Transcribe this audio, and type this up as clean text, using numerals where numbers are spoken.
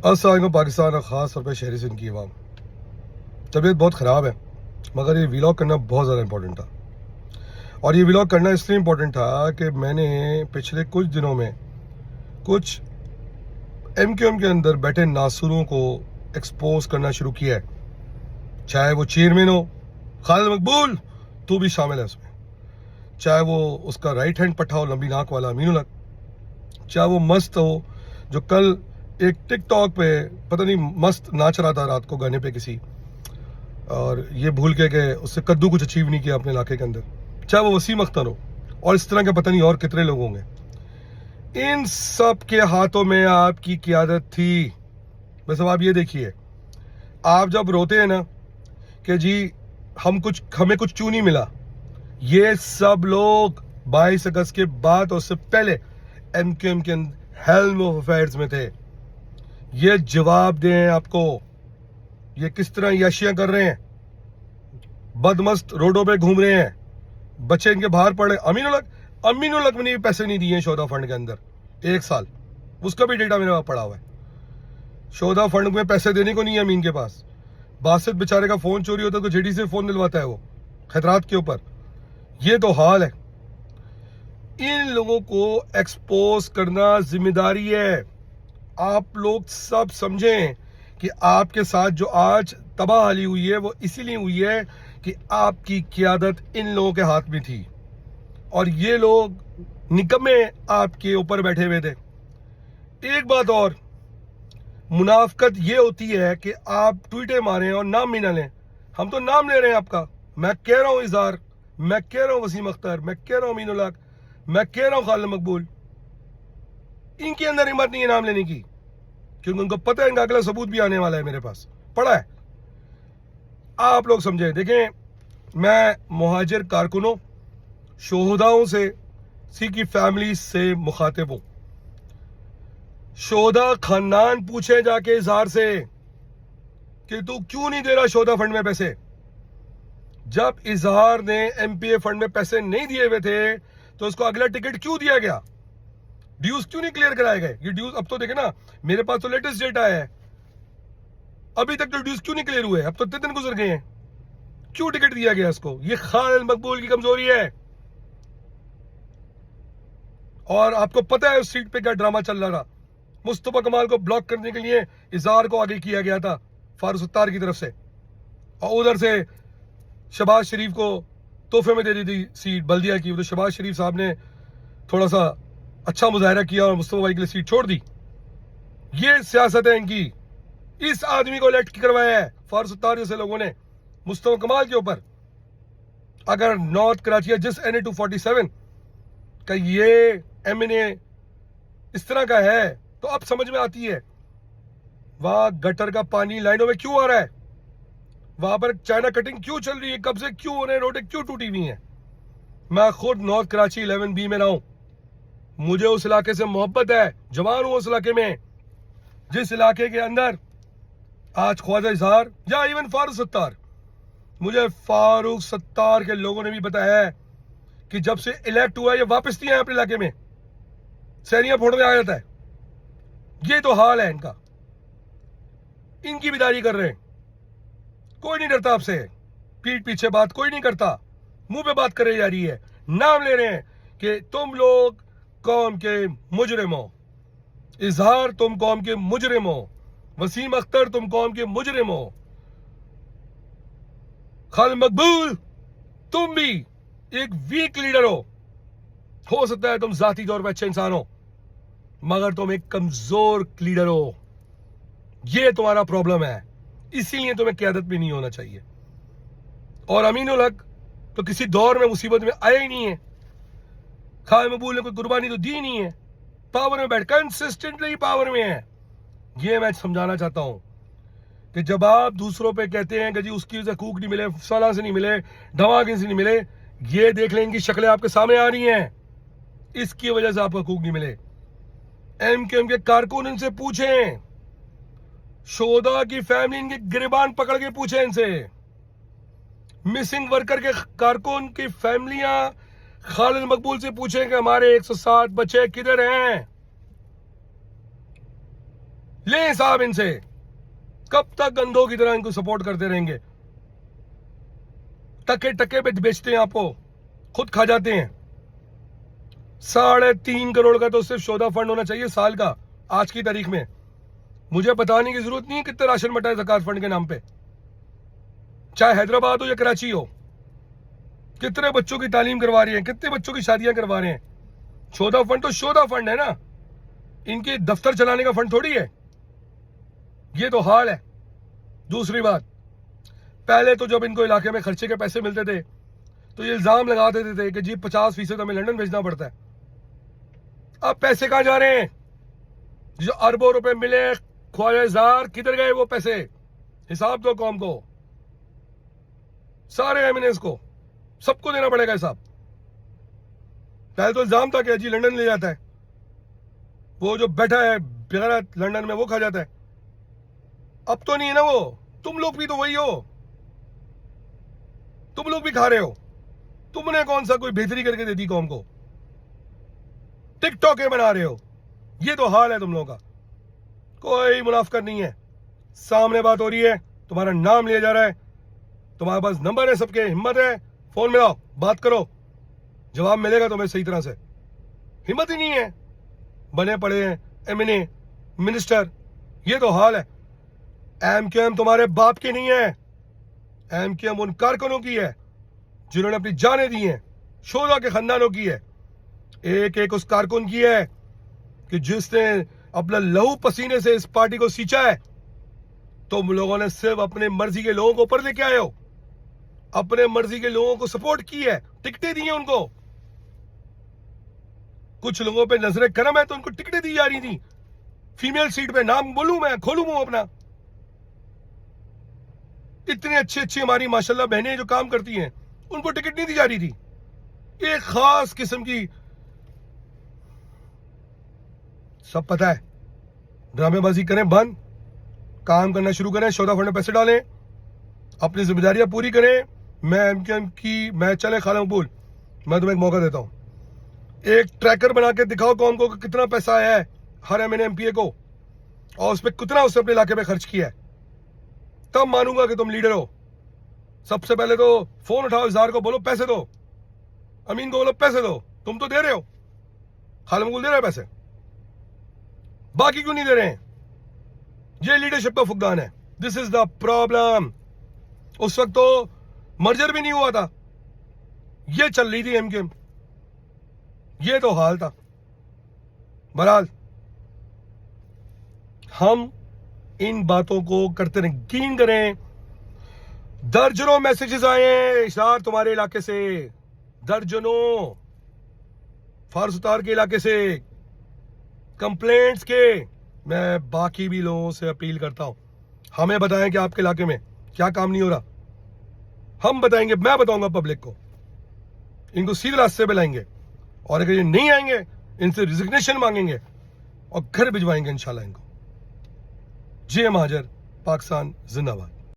अस्सलाम पाकिस्तान और ख़ास तौर पर शहरी सिंध की आवाम। तबीयत बहुत ख़राब है, मगर ये व्लॉग करना बहुत ज़्यादा इम्पोर्टेंट था। और ये व्लॉग करना इसलिए इम्पोर्टेंट था कि मैंने पिछले कुछ दिनों में कुछ MQM के अंदर बैठे नासुरों को एक्सपोज करना शुरू किया है। चाहे वो चेयरमैन हो खालिद मकबूल, तो भी शामिल है उसमें। चाहे वो उसका राइट हैंड पट्टा हो लंबी नाक वाला अमीनुल हक, चाहे वो मस्त हो जो कल एक टिकटॉक पे पता नहीं मस्त नाच रहा था रात को गाने पे किसी, और ये भूल के कि उससे कद्दू कुछ अचीव नहीं किया अपने इलाके के अंदर, चाहे वो वसीम अख्तर हो और इस तरह के पता नहीं और कितने लोग होंगे। इन सब के हाथों में आपकी क़यादत थी। बस अब आप ये देखिए, आप जब रोते हैं ना कि जी हमें कुछ क्यों नहीं मिला, ये सब लोग 22 अगस्त के बाद और उससे पहले MQM के हेल्म ऑफ अफेयर्स में थे। ये जवाब दें आपको, ये किस तरह याशियां कर रहे हैं, बदमस्त रोडों पे घूम रहे हैं, बच्चे इनके बाहर पड़े। अमीनुल हक ने भी पैसे नहीं दिए शोधा फंड के अंदर 1 साल, उसका भी डेटा मेरे पास पड़ा हुआ है। शोधा फंड में पैसे देने को नहीं है अमीन के पास। बासित बेचारे का फोन चोरी होता है तो जेडी से फोन दिलवाता है वो खतरात के ऊपर। ये तो हाल है। इन लोगों को एक्सपोज करना जिम्मेदारी है। आप लोग सब समझें कि आपके साथ जो आज तबाहली हुई है वो इसीलिए हुई है कि आपकी क़यादत इन लोगों के हाथ में थी और ये लोग निकम्मे आपके ऊपर बैठे हुए थे। एक बात और, मुनाफकत ये होती है कि आप ट्वीटें मारें और नाम भी ना लें। हम तो नाम ले रहे हैं आपका। मैं कह रहा हूं इजहार, मैं कह रहा हूं वसीम अख्तर, मैं कह रहा हूं अमीनुल हक, मैं कह रहा हूं खालिद मकबूल। इनके अंदर हिम्मत नहीं है नाम लेने की, क्योंकि उनको पता है इनका अगला सबूत भी आने वाला है, मेरे पास पड़ा है। आप लोग समझे। देखें, मैं मुहाजिर कारकुनों, शोहदाओं से की फैमिली से मुखातिब हूं। शोहदा खानदान पूछे जाके इजहार से कि तू क्यों नहीं दे रहा शोहदा फंड में पैसे। जब इजहार ने MPA फंड में पैसे नहीं दिए हुए थे तो उसको अगला टिकट क्यों दिया गया, ड्यूज क्यों नहीं क्लियर कराए गए। ये ड्यूज अब तो देखे ना, मेरे पास तो लेटेस्ट डेटा है, अभी तक तो ड्यूज क्यों नहीं क्लियर हुए। अब तो 3 दिन गुजर गए हैं, क्यों टिकट दिया गया इसको। ये खालिद मकबूल की कमजोरी है। और आपको पता है उस सीट पे क्या ड्रामा चल रहा था। मुस्तफा कमाल को ब्लॉक करने के लिए इजहार को आगे किया गया था फारूक सत्तार की तरफ से, और उधर से शहबाज शरीफ को तोहफे में दे दी थी सीट बल्दिया की। तो शहबाज शरीफ साहब ने थोड़ा सा अच्छा मुजाहरा किया और मुस्तफा भाई के लिए सीट छोड़ दी। ये सियासत है इनकी। इस आदमी को इलेक्ट करवाया है फारूक सत्तार जैसे लोगों ने मुस्तफा कमाल के ऊपर। अगर नॉर्थ कराची जिस NA 247 का ये MNA इस तरह का है तो अब समझ में आती है वहां गटर का पानी लाइनों में क्यों आ रहा है, वहां पर चाइना कटिंग क्यों चल रही है, कब से क्यों हो रहे हैं, रोडें क्यों टूटी हुई हैं। मैं खुद नॉर्थ कराची 11B में रहा हूं, मुझे उस इलाके से मोहब्बत है, जवान हूं उस इलाके में। जिस इलाके के अंदर आज ख्वाजा इजहार या इवन फारूक सत्तार, मुझे फारूक सत्तार के लोगों ने भी बताया है कि जब से इलेक्ट हुआ ये वापस नहीं आया अपने इलाके में, सैनिया फोड़ने आ जाता है। ये तो हाल है इनका। इनकी बिदारी कर रहे हैं, कोई नहीं डरता आपसे, पीठ पीछे बात कोई नहीं करता, मुंह पे बात करे जा रही है। नाम ले रहे हैं कि तुम लोग कौम के मुजरिम हो, इजहार तुम कौम के मुजरिम हो, वसीम अख्तर तुम कौम के मुजरिम हो, खालिद मकबूल तुम भी एक वीक लीडर हो सकता है तुम जाती तौर पर अच्छे इंसान हो, मगर तुम एक कमजोर लीडर हो। ये तुम्हारा प्रॉब्लम है, इसीलिए तुम्हें क़यादत भी नहीं होना चाहिए। और अमीनुल हक तो किसी दौर में मुसीबत में आया ही नहीं है। खालिद मकबूल ने कोई कुर्बानी तो दी नहीं है, पावर में बैठ कंसिस्टेंटली पावर में है। ये मैं समझाना चाहता हूं कि जब आप दूसरों पे कहते हैं कि जी उसकी हकूक नहीं मिले, फलां से नहीं मिले, ढवाकिन से नहीं मिले, ये देख लें इनकी शक्लें आपके सामने आ रही हैं, इसकी वजह से आपको हकूक नहीं मिले। MQM के कारकुन इनसे पूछें, शोधा की फैमिली इनके गिरबान पकड़ के पूछे इनसे। मिसिंग वर्कर के कारकुन की फैमिलियां खालिद मकबूल से पूछें कि हमारे 160 बच्चे किधर हैं। ले हिसाब इनसे, कब तक गंदों की तरह इनको सपोर्ट करते रहेंगे? टके टके पे बेचते हैं आपको, खुद खा जाते हैं। 3.5 करोड़ का तो सिर्फ शोधा फंड होना चाहिए साल का आज की तारीख में। मुझे बताने की जरूरत नहीं है कितने राशन बटा है ज़कात फंड के नाम पे, चाहे हैदराबाद हो या कराची हो। कितने बच्चों की तालीम करवा रही है, कितने बच्चों की शादियां करवा रहे हैं। शोधा फंड तो शोधा फंड है ना, इनके दफ्तर चलाने का फंड थोड़ी है। ये तो हाल है। दूसरी बात, पहले तो जब इनको इलाके में खर्चे के पैसे मिलते थे तो ये इल्जाम लगा देते थे कि जी 50% हमें लंदन भेजना पड़ता है। अब पैसे कहां जा रहे हैं? जो अरबों रुपए मिले ख्वाजा, किधर गए वो पैसे? हिसाब दो कौम को, सारे एमिनेंस को, सबको देना पड़ेगा हिसाब। पहले तो इल्जाम था कि जी लंदन ले जाता है, वो जो बैठा है बगैर लंदन में वो खा जाता है। अब तो नहीं है ना वो, तुम लोग भी तो वही हो, तुम लोग भी खा रहे हो। तुमने कौन सा कोई बेहतरी करके दे दी कौम को? टिकटॉक बना रहे हो। ये तो हाल है तुम लोगों का, कोई मुनाफिकत नहीं है। सामने बात हो रही है, तुम्हारा नाम लिया जा रहा है, तुम्हारे पास नंबर है सबके, हिम्मत है फोन मिलाओ, बात करो, जवाब मिलेगा तुम्हें सही तरह से। हिम्मत ही नहीं है, बने पड़े हैं एमएनए मिनिस्टर। ये तो हाल है। एमक्यूएम तुम्हारे बाप की नहीं है, एमक्यूएम उन कारकुनों की है जिन्होंने अपनी जानें दी हैं, शोधा के खानदानों की है। एक एक उस कारकुन की है कि जिसने अपना लहू पसीने से इस पार्टी को सींचा है। तुम लोगों ने सिर्फ अपने मर्जी के लोगों को ऊपर लेके आए हो, अपने मर्जी के लोगों को सपोर्ट की है, टिकटें दी हैं उनको। कुछ लोगों पे नजरे करम है तो उनको टिकटें दी जा रही थी। फीमेल सीट पे नाम बोलूं मैं, खोलूं मुंह अपना। इतनी अच्छी अच्छी हमारी माशाल्लाह बहनें जो काम करती हैं, उनको टिकट नहीं दी जा रही थी। एक खास किस्म की, सब पता है। ड्रामेबाजी करें बंद, काम करना शुरू करें, शोधा फंड में पैसे डालें, अपनी जिम्मेदारियां पूरी करें। मैं एमक्यूएम की, मैं चले खाला मकबूल, मैं तुम्हें एक मौका देता हूं, एक ट्रैकर बना के दिखाओ कौन को कितना पैसा आया है हर एमएनए एमपीए को, और उस पर कितना उसने अपने इलाके में खर्च किया है, तब मानूंगा कि तुम लीडर हो। सबसे पहले तो फोन उठाओ, इज़हार को बोलो पैसे दो, अमीन को बोलो पैसे दो। तुम तो दे रहे हो, खाला मकबूल दे रहे हैं पैसे, बाकी क्यों नहीं दे रहे हैं? ये लीडरशिप का फुकदान है। This is the problem. उस वक्त तो मर्जर भी नहीं हुआ था, ये चल रही थी एमक्यूएम, ये तो हाल था। बहरहाल हम इन बातों को करते रहे, यकीन करें दर्जनों मैसेजेस आए हैं इशार तुम्हारे इलाके से, दर्जनों, फारस उतार के इलाके से, कंप्लेंट्स के। मैं बाकी भी लोगों से अपील करता हूं, हमें बताएं कि आपके इलाके में क्या काम नहीं हो रहा। हम बताएंगे, मैं बताऊंगा पब्लिक को, इनको सीधे रास्ते पे लाएंगे, और अगर ये नहीं आएंगे इनसे रिजिग्नेशन मांगेंगे और घर भिजवाएंगे इंशाल्लाह इनको। जे महाजर, पाकिस्तान जिंदाबाद।